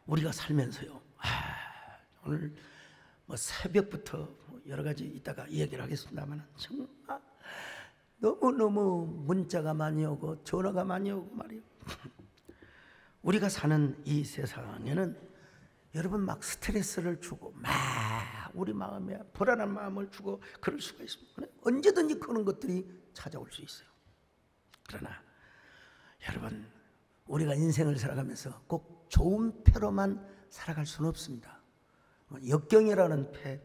A: 우리가 살면서요, 오늘 뭐 새벽부터 여러 가지 이따가 이야기를 하겠습니다만 정말 너무너무 문자가 많이 오고 전화가 많이 오고 말이에요. 우리가 사는 이 세상에는 여러분 막 스트레스를 주고 막 우리 마음에 불안한 마음을 주고 그럴 수가 있습니다. 언제든지 그런 것들이 찾아올 수 있어요. 그러나 여러분, 우리가 인생을 살아가면서 꼭 좋은 패로만 살아갈 수는 없습니다. 역경이라는 패,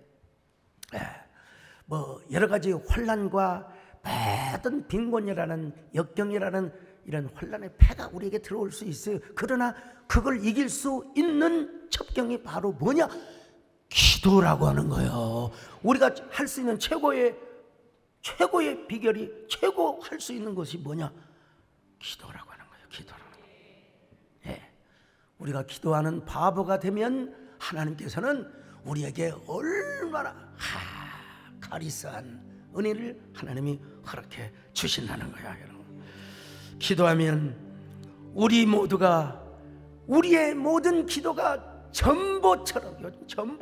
A: 뭐 여러 가지 혼란과 모든 빈곤이라는 역경이라는 이런 혼란의 패가 우리에게 들어올 수 있어요. 그러나 그걸 이길 수 있는 첩경이 바로 뭐냐? 기도라고 하는 거예요. 우리가 할 수 있는 최고의 비결이, 최고 할 수 있는 것이 뭐냐? 기도라고 하는 거예요. 기도라는 거예요. 우리가 기도하는 바보가 되면 하나님께서는 우리에게 얼마나 가리스한 은혜를 하나님이 허락해 주신다는 거야. 여러분, 기도하면 우리 모두가, 우리의 모든 기도가 전보처럼, 요즘은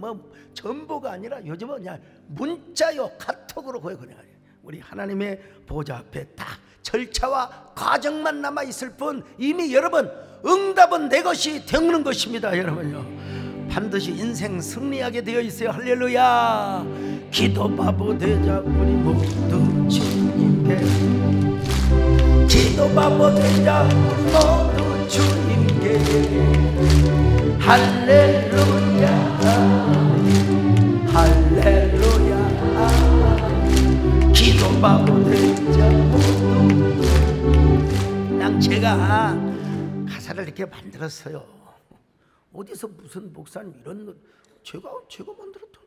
A: 뭐 전보가 아니라 요즘은 그냥 문자요, 카톡으로 그냥 우리 하나님의 보좌 앞에 딱 절차와 과정만 남아 있을 뿐 이미 여러분 응답은 내 것이 되는 것입니다. 여러분요, 반드시 인생 승리하게 되어 있어요. 할렐루야. 기도 바보 되자 우리 모두 주님께, 기도 바보 되자 우리 모두 주님께. 할렐루야 할렐루야. 기도 바보 되자 모두. 그냥 제가 가사를 이렇게 만들었어요. 어디서 무슨 목사님 이런, 제가 만들었던.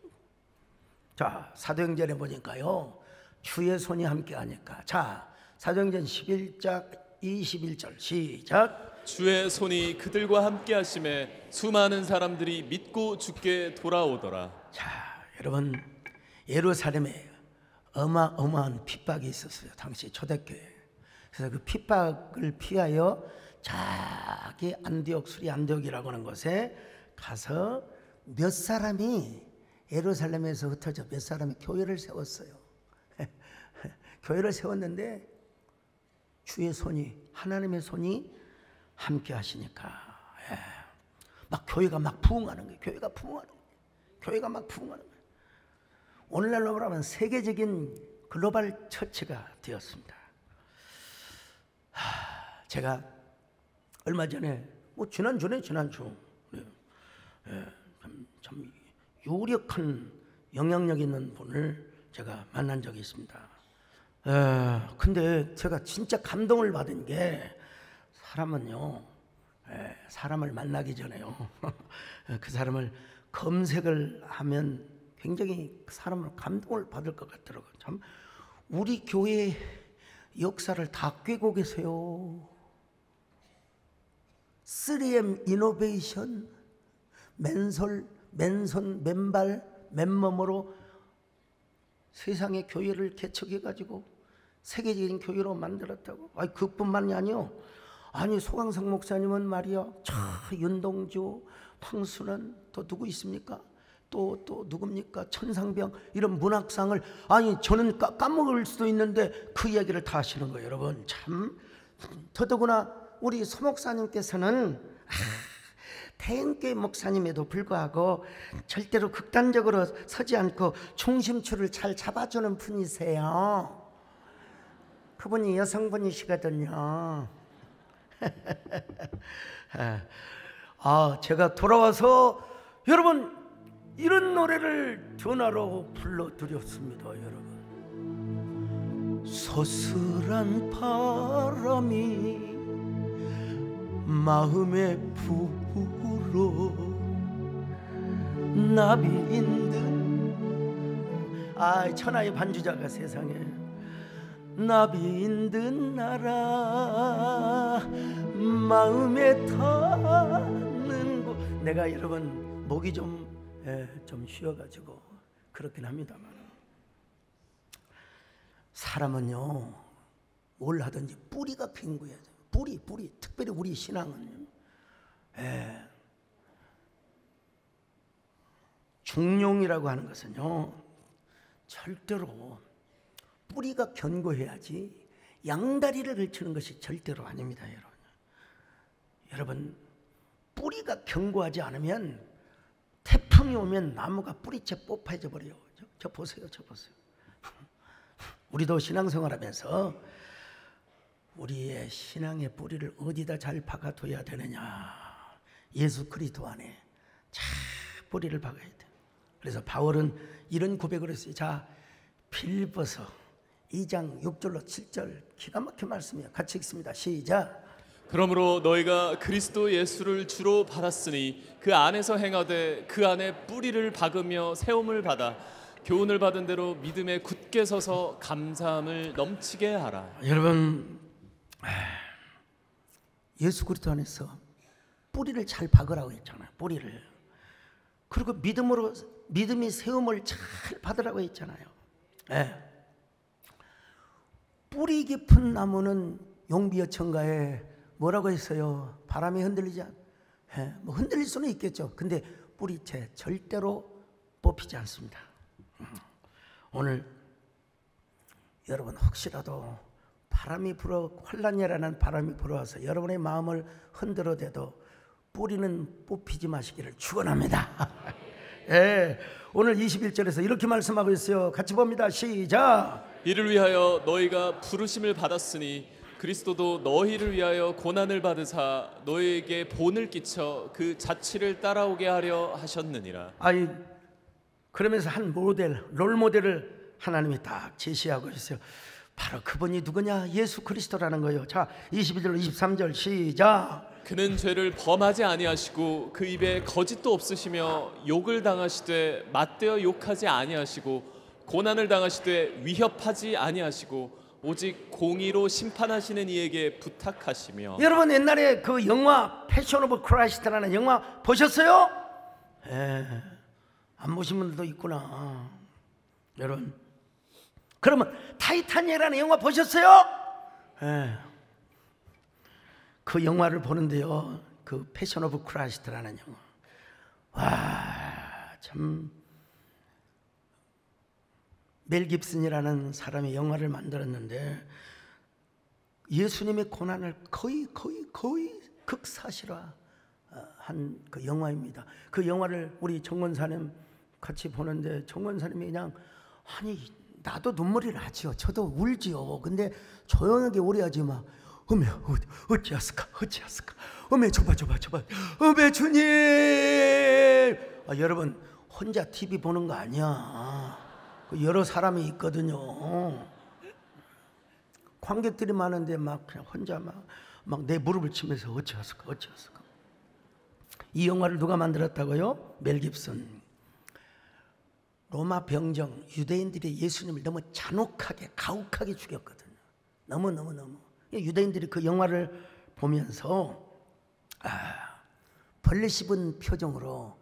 A: 자, 사도행전에 보니까요, 주의 손이 함께 하니까. 자, 사도행전 11장 21절 시작.
B: 주의 손이 그들과 함께 하심에 수많은 사람들이 믿고 주께 돌아오더라.
A: 자, 여러분, 예루살렘에 어마어마한 핍박이 있었어요. 당시 초대교회. 그래서 그 핍박을 피하여 자기 수리 안디옥이라고 하는 곳에 가서 몇 사람이, 예루살렘에서 흩어져 몇 사람이 교회를 세웠어요. 교회를 세웠는데 주의 손이, 하나님의 손이 함께 하시니까 막 교회가 막 부흥하는 거예요. 교회가 막 부흥하는 거예요. 오늘날로 말하면 세계적인 글로벌 처치가 되었습니다. 제가 얼마 전에 지난주 참 유력한 영향력 있는 분을 제가 만난 적이 있습니다. 근데 제가 진짜 감동을 받은 게 사람은요, 사람을 만나기 전에요 그 사람을 검색을 하면 굉장히 그 사람을 감동을 받을 것 같더라고요. 참 우리 교회 역사를 다 꿰고 계세요. 3M 이노베이션, 맨손, 맨발, 맨몸으로 세상의 교회를 개척해가지고 세계적인 교회로 만들었다고. 아니 그뿐만이 아니요. 아니 소강성 목사님은 말이야, 윤동주, 황순원, 또 누구 있습니까? 또 누굽니까? 천상병, 이런 문학상을, 아니 저는 까먹을 수도 있는데 그 이야기를 다 하시는 거예요. 여러분 참, 더더구나 우리 소 목사님께서는 대형교회 목사님에도 불구하고 절대로 극단적으로 서지 않고 중심추를 잘 잡아주는 분이세요. 그분이 여성분이시거든요. 제가 돌아와서 여러분 이런 노래를 전화로 불러드렸습니다. 여러분, 서슬한 바람이 마음에 불어 나비인 듯, 천하의 반주자가 세상에 나비인 듯 날아 마음에 타는 곳. 내가 여러분 목이 좀 쉬어가지고 그렇긴 합니다만, 사람은요 뭘 하든지 뿌리가 갱고해야 돼요. 뿌리. 특별히 우리 신앙은 중용이라고 하는 것은요 절대로 뿌리가 견고해야지 양다리를 걸치는 것이 절대로 아닙니다. 여러분 뿌리가 견고하지 않으면 태풍이 오면 나무가 뿌리채 뽑혀져 버려요. 저 보세요. 우리도 신앙생활하면서 우리의 신앙의 뿌리를 어디다 잘 박아둬야 되느냐? 예수 그리스도 안에 잘 뿌리를 박아야 돼요. 그래서 바울은 이런 고백을 했어요. 자, 빌립보서 2장 6절로 7절 기가 막힌 말씀이에요. 같이 읽습니다. 시작.
B: 그러므로 너희가 그리스도 예수를 주로 받았으니 그 안에서 행하되 그 안에 뿌리를 박으며 세움을 받아 교훈을 받은 대로 믿음에 굳게 서서 감사함을 넘치게 하라.
A: 여러분 예수 그리스도 안에서 뿌리를 잘 박으라고 했잖아요. 뿌리를. 그리고 믿음이 세움을 잘 받으라고 했잖아요. 뿌리 깊은 나무는 용비어천가에 뭐라고 했어요? 바람에 흔들리지 뭐 흔들릴 수는 있겠죠. 근데 뿌리채 절대로 뽑히지 않습니다. 오늘 여러분 혹시라도 바람이 불어 환란이라는 바람이 불어와서 여러분의 마음을 흔들어대도 뿌리는 뽑히지 마시기를 축원합니다. 오늘 21절에서 이렇게 말씀하고 있어요. 같이 봅니다. 시작.
B: 이를 위하여 너희가 부르심을 받았으니 그리스도도 너희를 위하여 고난을 받으사 너희에게 본을 끼쳐 그 자취를 따라오게 하려 하셨느니라.
A: 그러면서 한 롤 모델을 하나님이 딱 제시하고 있어요. 바로 그분이 누구냐? 예수 그리스도라는 거예요. 자, 22절 23절 시작.
B: 그는 죄를 범하지 아니하시고 그 입에 거짓도 없으시며 욕을 당하시되 맞대어 욕하지 아니하시고 고난을 당하시되 위협하지 아니하시고 오직 공의로 심판하시는 이에게 부탁하시며.
A: 여러분 옛날에 그 영화 패션 오브 크라이스트라는 영화 보셨어요? 안 보신 분들도 있구나. 여러분 그러면 타이타닉이라는 영화 보셨어요? 그 영화를 보는데요, 그 패션 오브 크라이스트라는 영화, 와, 참 멜 깁슨이라는 사람이 영화를 만들었는데 예수님의 고난을 거의 극사실화 한 그 영화입니다. 그 영화를 우리 정권사님 같이 보는데 정권사님이 그냥 아니 나도 눈물이 나지요. 저도 울지요. 근데 조용하게 울어야지 막 어메 어찌하스까 어찌하스까 어메 줘봐 어메 주님. 여러분 혼자 TV 보는 거 아니야. 여러 사람이 있거든요. 관객들이 많은데 막 그냥 혼자 막 내 무릎을 치면서 어찌하스까 어찌하스까. 이 영화를 누가 만들었다고요? 멜 깁슨. 로마 병정 유대인들이 예수님을 너무 잔혹하게 가혹하게 죽였거든요. 너무 유대인들이 그 영화를 보면서 벌레 씹은 표정으로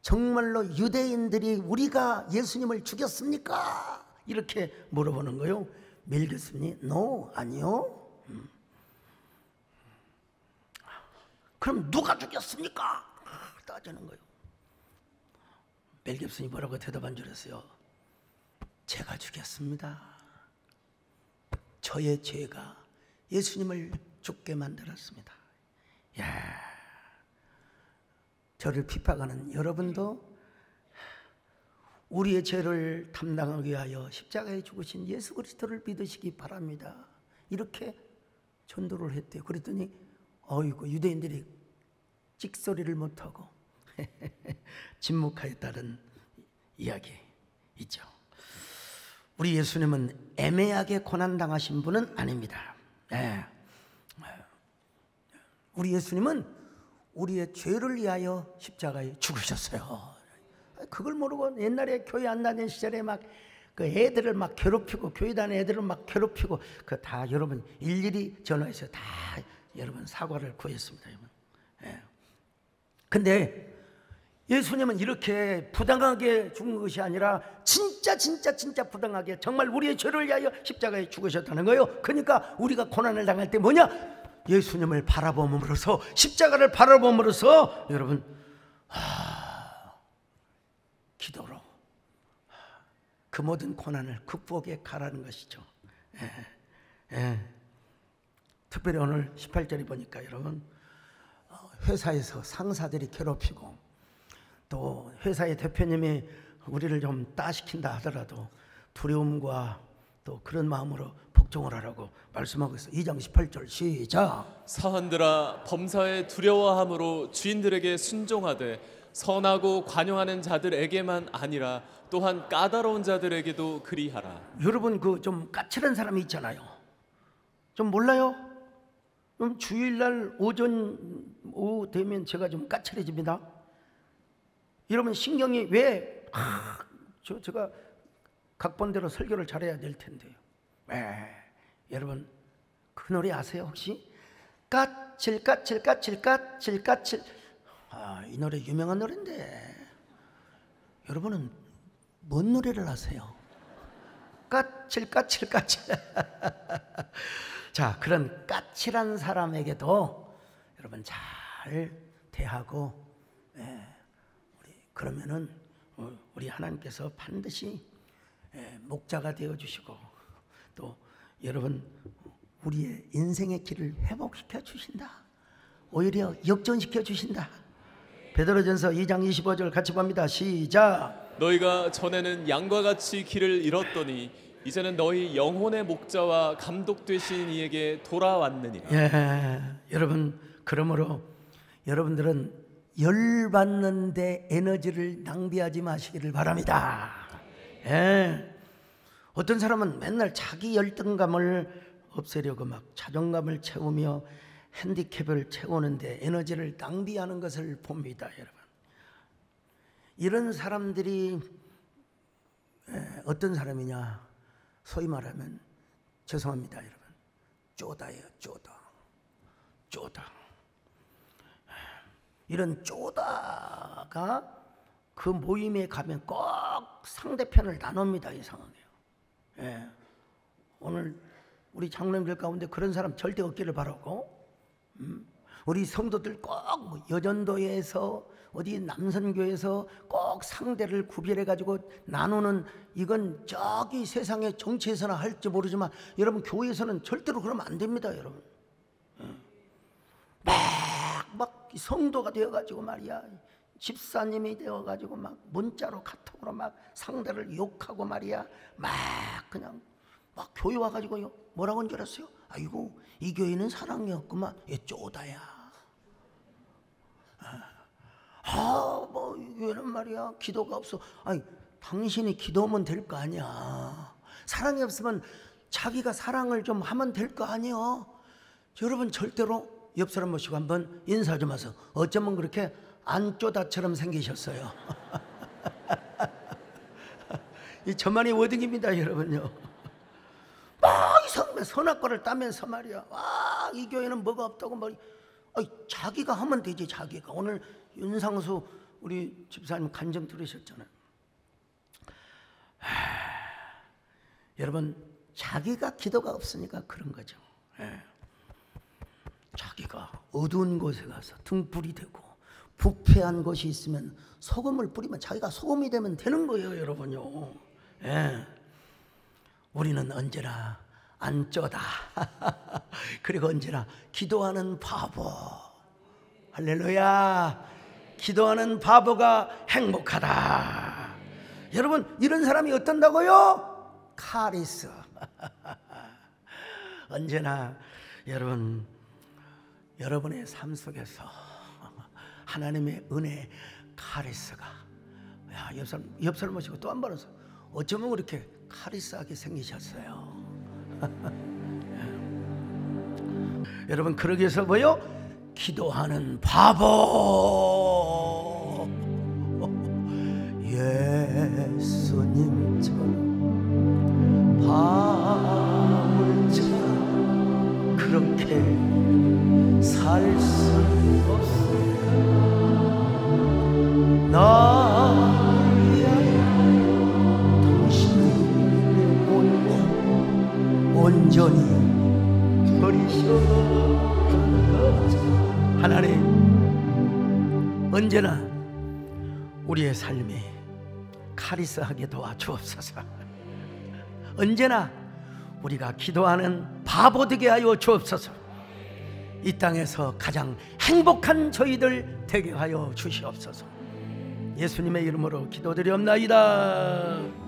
A: 정말로 유대인들이 우리가 예수님을 죽였습니까? 이렇게 물어보는 거예요. 멜 깁슨이 no, 아니요. 그럼 누가 죽였습니까? 따지는 거예요. 멜 깁슨이 뭐라고 대답한 줄 아세요? 제가 죽였습니다. 저의 죄가 예수님을 죽게 만들었습니다. 야, 저를 핍박하는 여러분도 우리의 죄를 담당하기 위하여 십자가에 죽으신 예수 그리스도를 믿으시기 바랍니다. 이렇게 전도를 했대요. 그랬더니 어이구 유대인들이 찍소리를 못하고 침묵하였다는 이야기 있죠. 우리 예수님은 애매하게 고난당하신 분은 아닙니다. 우리 예수님은 우리의 죄를 위하여 십자가에 죽으셨어요. 그걸 모르고 옛날에 교회 안 다니는 시절에 막 그 애들을 막 괴롭히고 교회 다니는 애들을 막 괴롭히고 그 다 여러분 일일이 전화해서 다 여러분 사과를 구했습니다. 근데 예수님은 이렇게 부당하게 죽은 것이 아니라 진짜 부당하게 정말 우리의 죄를 위하여 십자가에 죽으셨다는 거예요. 그러니까 우리가 고난을 당할 때 뭐냐? 예수님을 바라봄으로써 십자가를 바라봄으로써 여러분 기도로 그 모든 고난을 극복해 가라는 것이죠. 특별히 오늘 18절에 보니까 여러분 회사에서 상사들이 괴롭히고 또 회사의 대표님이 우리를 좀 따시킨다 하더라도 두려움과 또 그런 마음으로 복종을 하라고 말씀하고 있어요. 2장 18절 시작.
B: 사한들아 범사에 두려워함으로 주인들에게 순종하되 선하고 관용하는 자들에게만 아니라 또한 까다로운 자들에게도 그리하라.
A: 여러분 그 좀 까칠한 사람이 있잖아요. 좀 몰라요? 그럼 주일날 오후 되면 제가 좀 까칠해집니다. 여러분 신경이 왜 제가 각본대로 설교를 잘해야 될 텐데요. 여러분 그 노래 아세요 혹시? 까칠 이 노래 유명한 노래인데 여러분은 뭔 노래를 아세요? 까칠 자, 그런 까칠한 사람에게도 여러분 잘 대하고 그러면은 우리 하나님께서 반드시 목자가 되어 주시고 또 여러분 우리의 인생의 길을 회복시켜 주신다. 오히려 역전시켜 주신다. 베드로전서 2장 25절 같이 봅니다. 시작.
B: 너희가 전에는 양과 같이 길을 잃었더니 이제는 너희 영혼의 목자와 감독 되신 이에게 돌아왔느니라.
A: 여러분 그러므로 여러분들은 열받는데 에너지를 낭비하지 마시기를 바랍니다. 어떤 사람은 맨날 자기 열등감을 없애려고 막 자존감을 채우며 핸디캡을 채우는데 에너지를 낭비하는 것을 봅니다. 여러분 이런 사람들이 어떤 사람이냐? 소위 말하면 죄송합니다 여러분 쪼다예요. 쪼다. 이런 쪼다가 그 모임에 가면 꼭 상대편을 나눕니다. 이상하게요. 오늘 우리 장로님들 가운데 그런 사람 절대 없기를 바라고 우리 성도들 꼭 여전도에서 어디 남선교에서 꼭 상대를 구별해 가지고 나누는 이건 저기 세상의 정치에서나 할지 모르지만 여러분 교회에서는 절대로 그러면 안 됩니다. 여러분 막 성도가 되어 가지고 말이야 집사님이 되어가지고 막 문자로 카톡으로 막 상대를 욕하고 말이야, 막 그냥 막 교회 와가지고요, 뭐라고 한 줄 알았어요? 아이고, 이 교회는 사랑이 없구만. 얘 쪼다야. 뭐 이 교회는 말이야 기도가 없어. 아니, 당신이 기도하면 될 거 아니야. 사랑이 없으면 자기가 사랑을 좀 하면 될 거 아니야. 여러분, 절대로 옆 사람 모시고 한번 인사 좀 하세요. 어쩌면 그렇게 안쪼다처럼 생기셨어요. 이 저만의 워딩입니다, 여러분요. 막 이상하게 선악과를 따면서 말이야, 이 교회는 뭐가 없다고 말. 자기가 하면 되지. 자기가. 오늘 윤상수 우리 집사님 간증 들으셨잖아요. 여러분, 자기가 기도가 없으니까 그런 거죠. 자기가 어두운 곳에 가서 등불이 되고 부패한 곳이 있으면 소금을 뿌리면 자기가 소금이 되면 되는 거예요, 여러분요. 우리는 언제나 안쩌다. 그리고 언제나 기도하는 바보. 할렐루야. 기도하는 바보가 행복하다. 여러분, 이런 사람이 어떤다고요? 카리스. 언제나 여러분의 삶 속에서 하나님의 은혜, 카리스가, 옆 사람 모시고 또 한 번 해서, 어쩌면 그렇게 카리스하게 생기셨어요. 여러분, 그러기 위해서 뭐요? 기도하는 바보. 예수님처럼 바울처럼 그렇게 살 수 없을까? 나를 위하여 당신을 온전히 버리셨다. 하나님, 언제나 우리의 삶이 카리스하게 도와주옵소서. 언제나 우리가 기도하는 바보 되게 하여 주옵소서. 이 땅에서 가장 행복한 저희들 되게 하여 주시옵소서. 예수님의 이름으로 기도드리옵나이다.